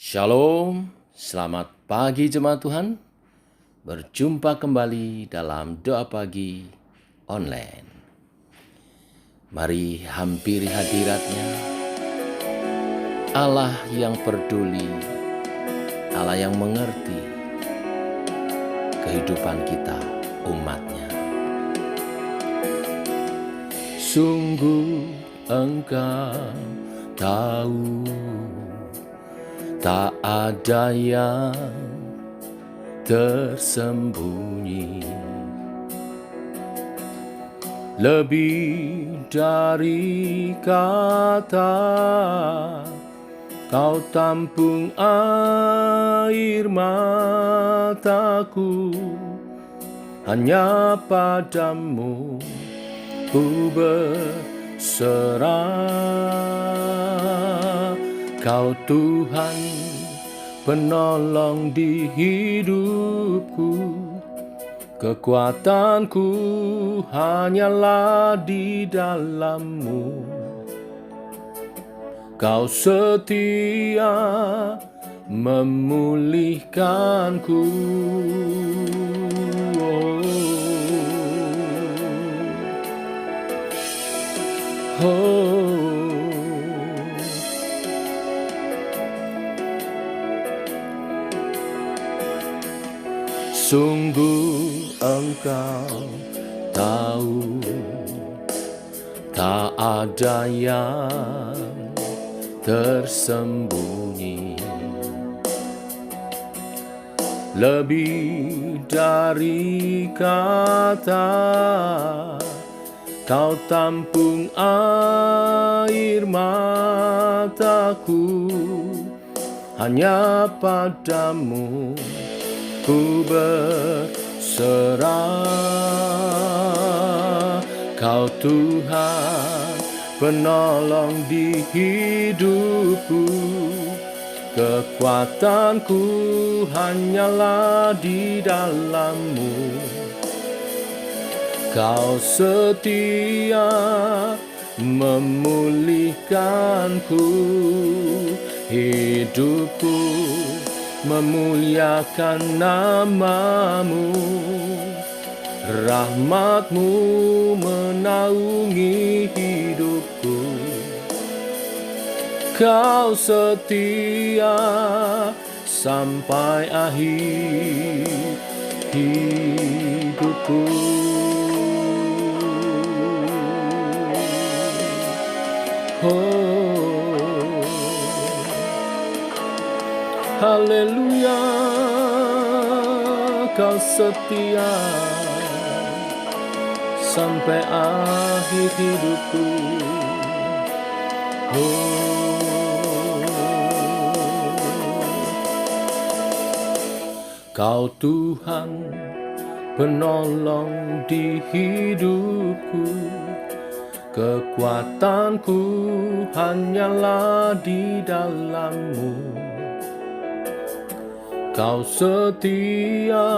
Shalom, selamat pagi jemaat Tuhan. Berjumpa kembali dalam doa pagi online. Mari hampiri hadiratnya, Allah yang peduli, Allah yang mengerti kehidupan kita, umatnya. Sungguh Engkau tahu, tak ada yang tersembunyi, lebih dari kata Kau tampung air mataku, hanya padamu ku berserah. Kau Tuhan penolong di hidupku, kekuatanku hanyalah di dalam-Mu. Kau setia memulihkanku. Sungguh Engkau tahu, tak ada yang tersembunyi, lebih dari kata Kau tampung air mataku, hanya padamu ku berserah. Kau Tuhan penolong di hidupku, kekuatanku hanyalah di dalam-Mu. Kau setia memulihkanku, hidupku memuliakan nama-Mu. Rahmat-Mu menaungi hidupku. Kau setia sampai akhir hidupku. Haleluya, Kau setia sampai akhir hidupku. Kau Tuhan penolong di hidupku, kekuatanku hanyalah di dalam-Mu. Kau setia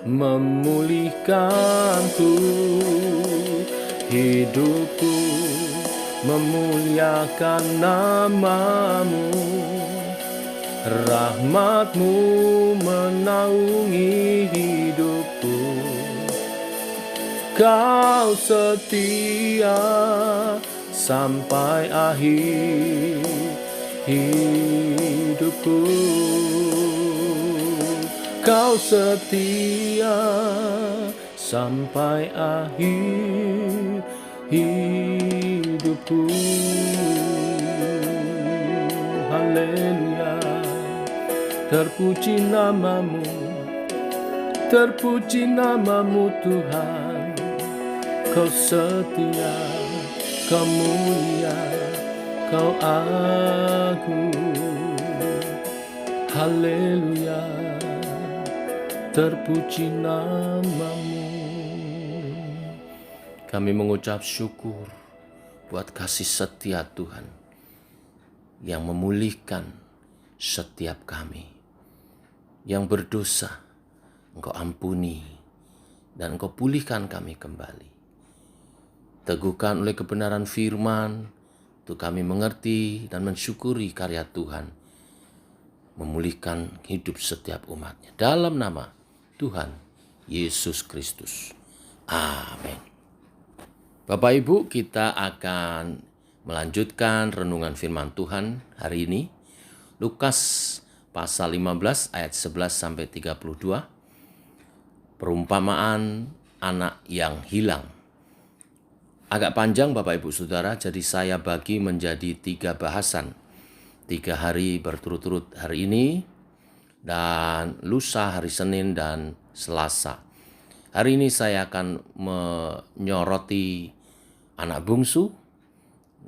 memulihkanku, hidupku memuliakan nama-Mu. Rahmat-Mu menaungi hidupku. Kau setia sampai akhir hidupku. Kau setia sampai akhir hidupku. Haleluya, terpuji nama-Mu, terpuji nama-Mu Tuhan. Kau setia, Kau mulia, Kau agung. Haleluya, terpuji nama-Mu. Kami mengucap syukur buat kasih setia Tuhan yang memulihkan setiap kami. Yang berdosa Engkau ampuni dan Engkau pulihkan kami kembali. Teguhkan oleh kebenaran firman, untuk kami mengerti dan mensyukuri karya Tuhan memulihkan hidup setiap umatnya. Dalam nama Tuhan Yesus Kristus. Amin. Bapak Ibu, kita akan melanjutkan renungan firman Tuhan hari ini. Lukas pasal 15 ayat 11 sampai 32. Perumpamaan anak yang hilang. Agak panjang Bapak Ibu Saudara, jadi saya bagi menjadi 3 bahasan. 3 hari berturut-turut hari ini, dan lusa hari Senin dan Selasa. Hari ini saya akan menyoroti anak bungsu,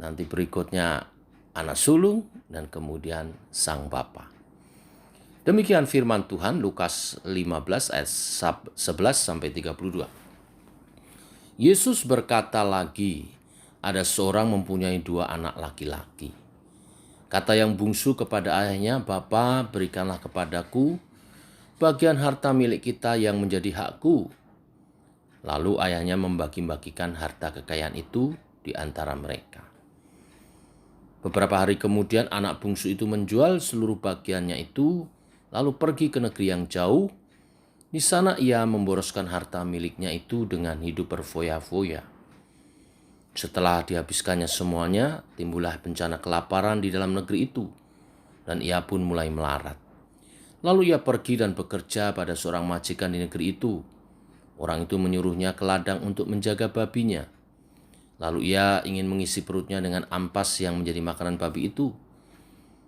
nanti berikutnya anak sulung, dan kemudian sang bapa. Demikian firman Tuhan, Lukas 15 ayat 11 sampai 32. Yesus berkata lagi, ada seorang mempunyai 2 anak laki-laki. Kata yang bungsu kepada ayahnya, "Bapa, berikanlah kepadaku bagian harta milik kita yang menjadi hakku." Lalu ayahnya membagi-bagikan harta kekayaan itu di antara mereka. Beberapa hari kemudian anak bungsu itu menjual seluruh bagiannya itu, lalu pergi ke negeri yang jauh. Di sana ia memboroskan harta miliknya itu dengan hidup berfoya-foya. Setelah dihabiskannya semuanya, timbullah bencana kelaparan di dalam negeri itu, dan ia pun mulai melarat. Lalu ia pergi dan bekerja pada seorang majikan di negeri itu. Orang itu menyuruhnya ke ladang untuk menjaga babinya. Lalu ia ingin mengisi perutnya dengan ampas yang menjadi makanan babi itu,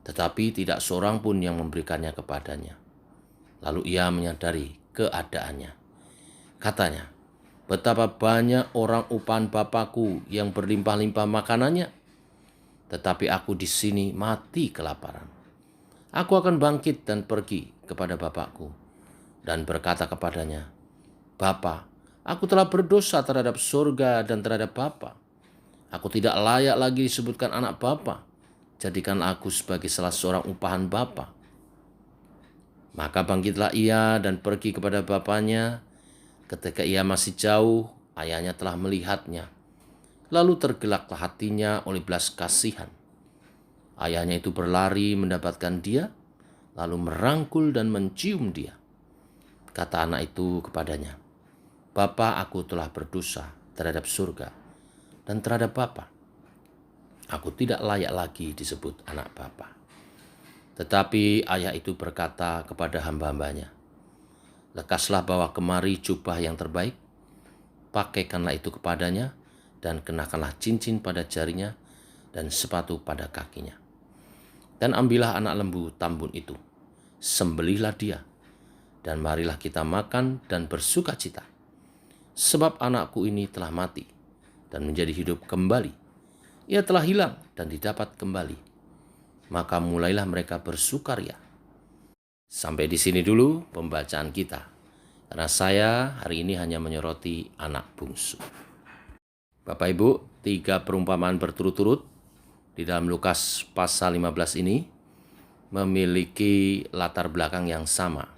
tetapi tidak seorang pun yang memberikannya kepadanya. Lalu ia menyadari keadaannya. Katanya, "Betapa banyak orang upahan Bapakku yang berlimpah-limpah makanannya, tetapi aku di sini mati kelaparan. Aku akan bangkit dan pergi kepada Bapakku dan berkata kepadanya, Bapa, aku telah berdosa terhadap surga dan terhadap Bapa. Aku tidak layak lagi disebutkan anak Bapa. Jadikanlah aku sebagai salah seorang upahan Bapa." Maka bangkitlah ia dan pergi kepada bapaknya. Ketika ia masih jauh, ayahnya telah melihatnya. Lalu tergelaklah hatinya oleh belas kasihan. Ayahnya itu berlari mendapatkan dia, lalu merangkul dan mencium dia. Kata anak itu kepadanya, "Bapa, aku telah berdosa terhadap surga dan terhadap Bapa. Aku tidak layak lagi disebut anak Bapa." Tetapi ayah itu berkata kepada hamba-hambanya, "Lekaslah bawa kemari jubah yang terbaik, pakaikanlah itu kepadanya, dan kenakanlah cincin pada jarinya dan sepatu pada kakinya. Dan ambillah anak lembu tambun itu, sembelihlah dia, dan marilah kita makan dan bersuka cita. Sebab anakku ini telah mati dan menjadi hidup kembali. Ia telah hilang dan didapat kembali." Maka mulailah mereka bersukaria. Sampai di sini dulu pembacaan kita, karena saya hari ini hanya menyoroti anak bungsu. Bapak Ibu, 3 perumpamaan berturut-turut di dalam Lukas pasal 15 ini memiliki latar belakang yang sama,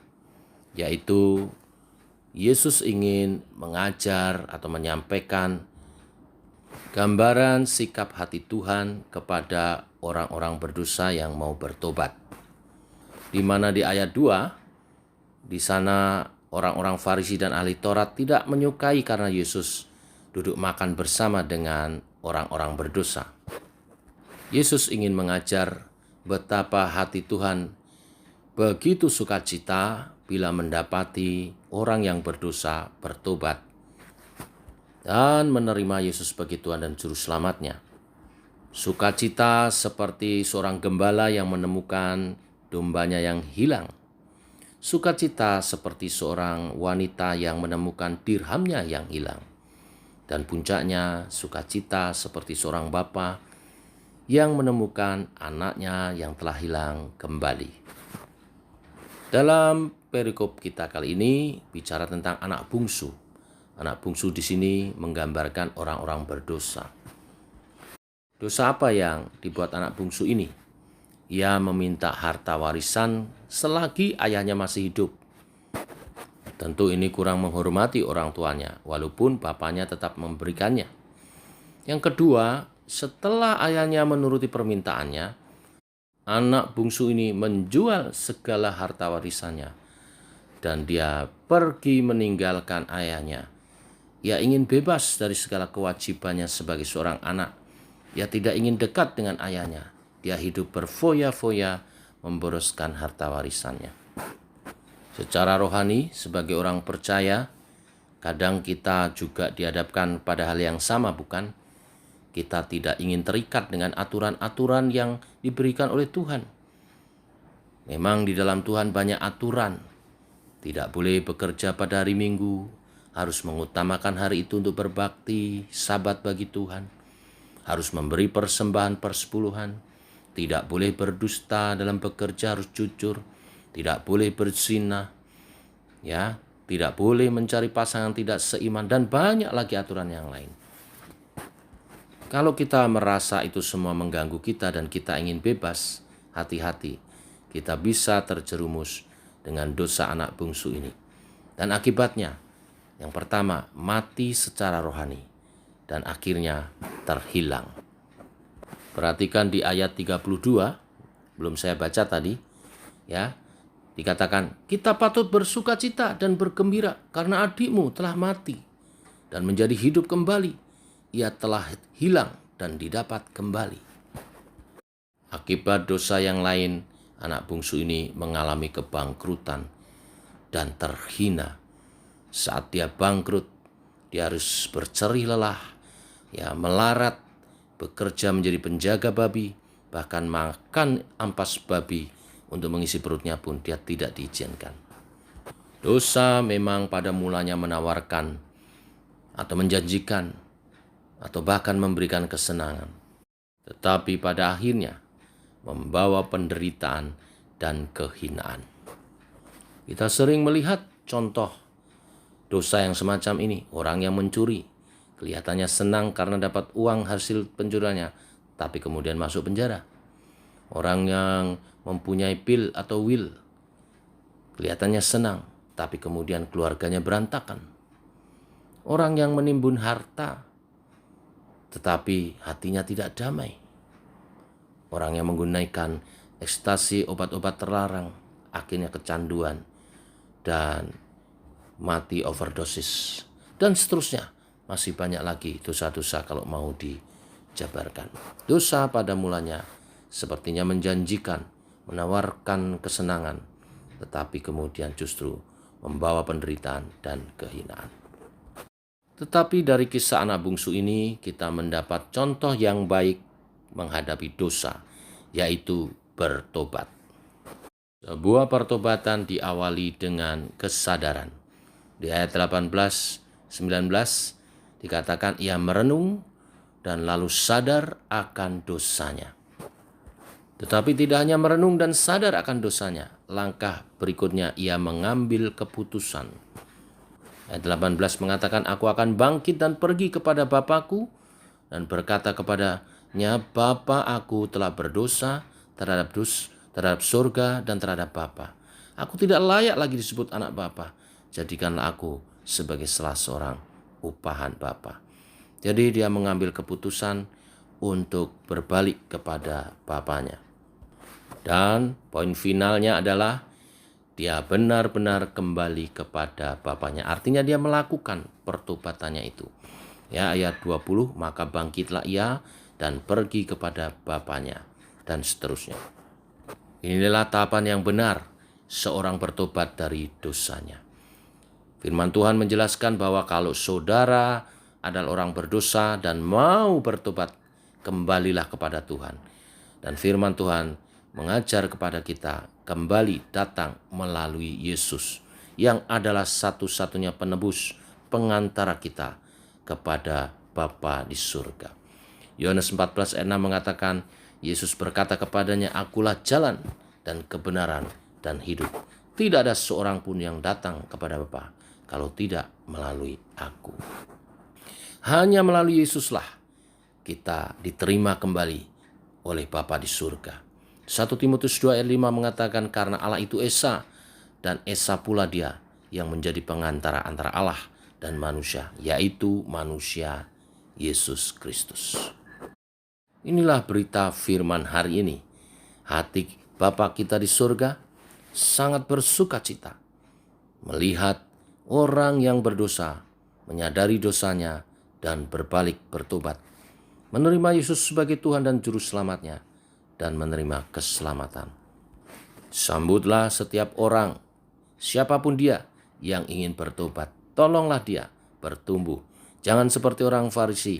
yaitu Yesus ingin mengajar atau menyampaikan gambaran sikap hati Tuhan kepada orang-orang berdosa yang mau bertobat. Di mana di ayat 2, di sana orang-orang Farisi dan ahli Taurat tidak menyukai karena Yesus duduk makan bersama dengan orang-orang berdosa. Yesus ingin mengajar betapa hati Tuhan begitu sukacita bila mendapati orang yang berdosa bertobat dan menerima Yesus sebagai Tuhan dan Juru Selamatnya. Sukacita seperti seorang gembala yang menemukan dombanya yang hilang. Sukacita seperti seorang wanita yang menemukan dirhamnya yang hilang. Dan puncaknya sukacita seperti seorang bapa yang menemukan anaknya yang telah hilang kembali. Dalam perikop kita kali ini bicara tentang anak bungsu. Anak bungsu di sini menggambarkan orang-orang berdosa. Dosa apa yang dibuat anak bungsu ini? Ia meminta harta warisan selagi ayahnya masih hidup. Tentu ini kurang menghormati orang tuanya, walaupun bapaknya tetap memberikannya. Yang kedua, setelah ayahnya menuruti permintaannya, anak bungsu ini menjual segala harta warisannya dan dia pergi meninggalkan ayahnya. Ia ingin bebas dari segala kewajibannya sebagai seorang anak. Ia tidak ingin dekat dengan ayahnya. Dia hidup berfoya-foya memboroskan harta warisannya. Secara rohani, sebagai orang percaya, kadang kita juga dihadapkan pada hal yang sama, bukan? Kita tidak ingin terikat dengan aturan-aturan yang diberikan oleh Tuhan. Memang di dalam Tuhan banyak aturan. Tidak boleh bekerja pada hari Minggu, harus mengutamakan hari itu untuk berbakti, sabat bagi Tuhan, harus memberi persembahan persepuluhan, tidak boleh berdusta dalam bekerja, harus jujur, tidak boleh berzina, ya, tidak boleh mencari pasangan tidak seiman, dan banyak lagi aturan yang lain. Kalau kita merasa itu semua mengganggu kita dan kita ingin bebas, hati-hati, kita bisa terjerumus dengan dosa anak bungsu ini. Dan akibatnya, yang pertama, mati secara rohani, dan akhirnya terhilang. Perhatikan di ayat 32, belum saya baca tadi, ya. Dikatakan, kita patut bersuka cita dan bergembira karena adikmu telah mati dan menjadi hidup kembali. Ia telah hilang dan didapat kembali. Akibat dosa yang lain, anak bungsu ini mengalami kebangkrutan dan terhina. Saat dia bangkrut, dia harus bercerih lelah, ya, melarat, bekerja menjadi penjaga babi, bahkan makan ampas babi untuk mengisi perutnya pun dia tidak diizinkan. Dosa memang pada mulanya menawarkan atau menjanjikan atau bahkan memberikan kesenangan, tetapi pada akhirnya membawa penderitaan dan kehinaan. Kita sering melihat contoh dosa yang semacam ini. Orang yang mencuri kelihatannya senang karena dapat uang hasil pencuriannya, tapi kemudian masuk penjara. Orang yang mempunyai pil atau will kelihatannya senang, tapi kemudian keluarganya berantakan. Orang yang menimbun harta, tetapi hatinya tidak damai. Orang yang menggunakan ekstasi, obat-obat terlarang, akhirnya kecanduan dan mati overdosis, dan seterusnya. Masih banyak lagi dosa-dosa kalau mau dijabarkan. Dosa pada mulanya sepertinya menjanjikan, menawarkan kesenangan, tetapi kemudian justru membawa penderitaan dan kehinaan. Tetapi dari kisah anak bungsu ini kita mendapat contoh yang baik menghadapi dosa, yaitu bertobat. Sebuah pertobatan diawali dengan kesadaran. Di ayat 18-19 dikatakan ia merenung dan lalu sadar akan dosanya. Tetapi tidak hanya merenung dan sadar akan dosanya, langkah berikutnya ia mengambil keputusan. Ayat 18 mengatakan, aku akan bangkit dan pergi kepada Bapakku dan berkata kepadanya, Bapa, aku telah berdosa terhadap surga dan terhadap Bapa. Aku tidak layak lagi disebut anak Bapa. Jadikanlah aku sebagai salah seorang upahan Bapa. Jadi dia mengambil keputusan untuk berbalik kepada bapaknya. Dan poin finalnya adalah dia benar-benar kembali kepada bapaknya. Artinya dia melakukan pertobatannya itu. Ya, ayat 20, maka bangkitlah ia dan pergi kepada bapaknya, dan seterusnya. Inilah tahapan yang benar seorang bertobat dari dosanya. Firman Tuhan menjelaskan bahwa kalau saudara adalah orang berdosa dan mau bertobat, kembalilah kepada Tuhan. Dan firman Tuhan mengajar kepada kita kembali datang melalui Yesus, yang adalah satu-satunya penebus, pengantara kita kepada Bapa di surga. Yohanes 14 ayat 6 mengatakan, Yesus berkata kepadanya, akulah jalan dan kebenaran dan hidup. Tidak ada seorang pun yang datang kepada Bapa kalau tidak melalui aku. Hanya melalui Yesuslah kita diterima kembali oleh Bapa di surga. 1 Timotius 2 ayat 5 mengatakan, karena Allah itu Esa, dan Esa pula dia yang menjadi pengantara antara Allah dan manusia, yaitu manusia Yesus Kristus. Inilah berita firman hari ini. Hati Bapa kita di surga sangat bersuka cita melihat orang yang berdosa menyadari dosanya dan berbalik bertobat, menerima Yesus sebagai Tuhan dan Juru Selamatnya, dan menerima keselamatan. Sambutlah setiap orang, siapapun dia, yang ingin bertobat. Tolonglah dia bertumbuh. Jangan seperti orang Farisi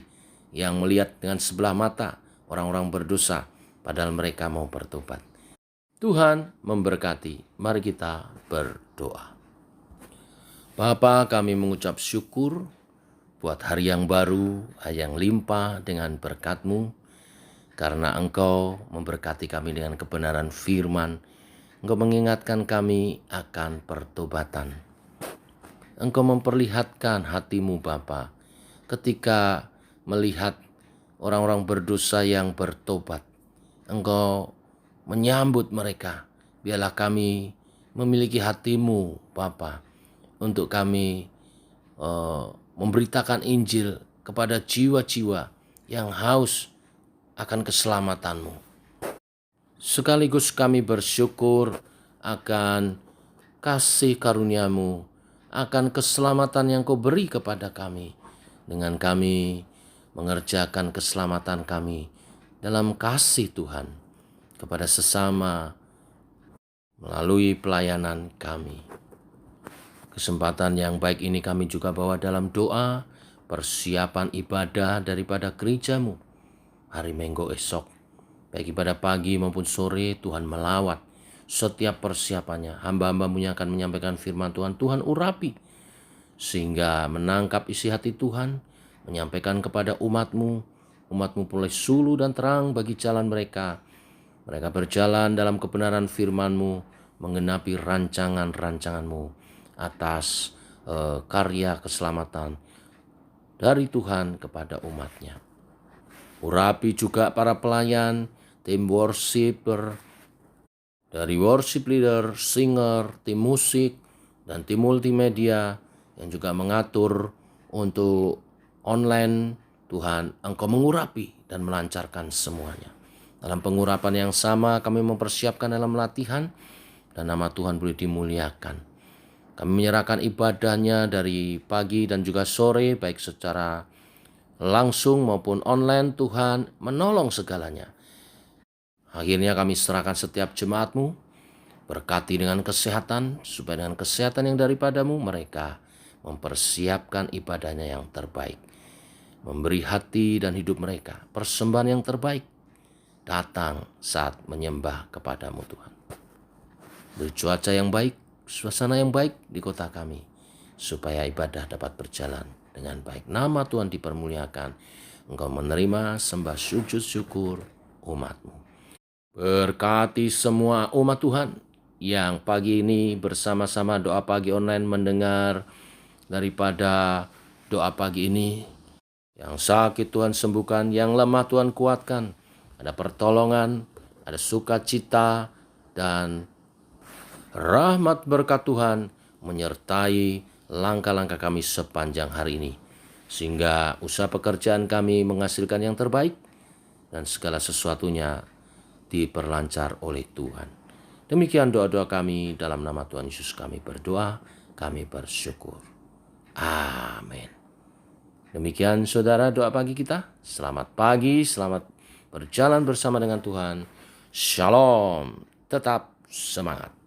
yang melihat dengan sebelah mata orang-orang berdosa, padahal mereka mau bertobat. Tuhan memberkati. Mari kita berdoa. Bapa, kami mengucap syukur buat hari yang baru, hari yang limpah dengan berkat-Mu, karena Engkau memberkati kami dengan kebenaran firman. Engkau mengingatkan kami akan pertobatan. Engkau memperlihatkan hati-Mu Bapa ketika melihat orang-orang berdosa yang bertobat. Engkau menyambut mereka. Biarlah kami memiliki hati-Mu Bapa, untuk kami memberitakan Injil kepada jiwa-jiwa yang haus akan keselamatan-Mu. Sekaligus kami bersyukur akan kasih karunia-Mu, akan keselamatan yang Kau beri kepada kami, dengan kami mengerjakan keselamatan kami dalam kasih Tuhan kepada sesama melalui pelayanan kami. Kesempatan yang baik ini kami juga bawa dalam doa persiapan ibadah daripada gereja-Mu hari Minggu esok. Baik ibadah pagi maupun sore, Tuhan melawat setiap persiapannya. Hamba-hamba-Mu yang akan menyampaikan firman Tuhan, Tuhan urapi sehingga menangkap isi hati Tuhan, menyampaikan kepada umat-Mu. Umat-Mu boleh suluh dan terang bagi jalan mereka. Mereka berjalan dalam kebenaran firman-Mu, menggenapi rancangan-rancangan-Mu atas karya keselamatan dari Tuhan kepada umat-Nya. Urapi juga para pelayan, tim worshiper, dari worship leader, singer, tim musik, dan tim multimedia yang juga mengatur untuk online. Tuhan, Engkau mengurapi dan melancarkan semuanya. Dalam pengurapan yang sama kami mempersiapkan dalam latihan, dan nama Tuhan boleh dimuliakan. Kami menyerahkan ibadahnya dari pagi dan juga sore, baik secara langsung maupun online. Tuhan menolong segalanya. Akhirnya kami serahkan setiap jemaat-Mu, berkati dengan kesehatan, supaya dengan kesehatan yang daripada-Mu mereka mempersiapkan ibadahnya yang terbaik. Memberi hati dan hidup mereka persembahan yang terbaik datang saat menyembah kepada-Mu Tuhan. Beri cuaca yang baik, suasana yang baik di kota kami, supaya ibadah dapat berjalan dengan baik. Nama Tuhan dipermuliakan. Engkau menerima sembah sujud syukur umat-Mu. Berkati semua umat Tuhan yang pagi ini bersama-sama doa pagi online mendengar daripada doa pagi ini. Yang sakit Tuhan sembuhkan, yang lemah Tuhan kuatkan. Ada pertolongan, ada sukacita, dan rahmat berkat Tuhan menyertai langkah-langkah kami sepanjang hari ini. Sehingga usaha pekerjaan kami menghasilkan yang terbaik dan segala sesuatunya diperlancar oleh Tuhan. Demikian doa-doa kami, dalam nama Tuhan Yesus kami berdoa, kami bersyukur. Amin. Demikian saudara doa pagi kita. Selamat pagi, selamat berjalan bersama dengan Tuhan. Shalom, tetap semangat.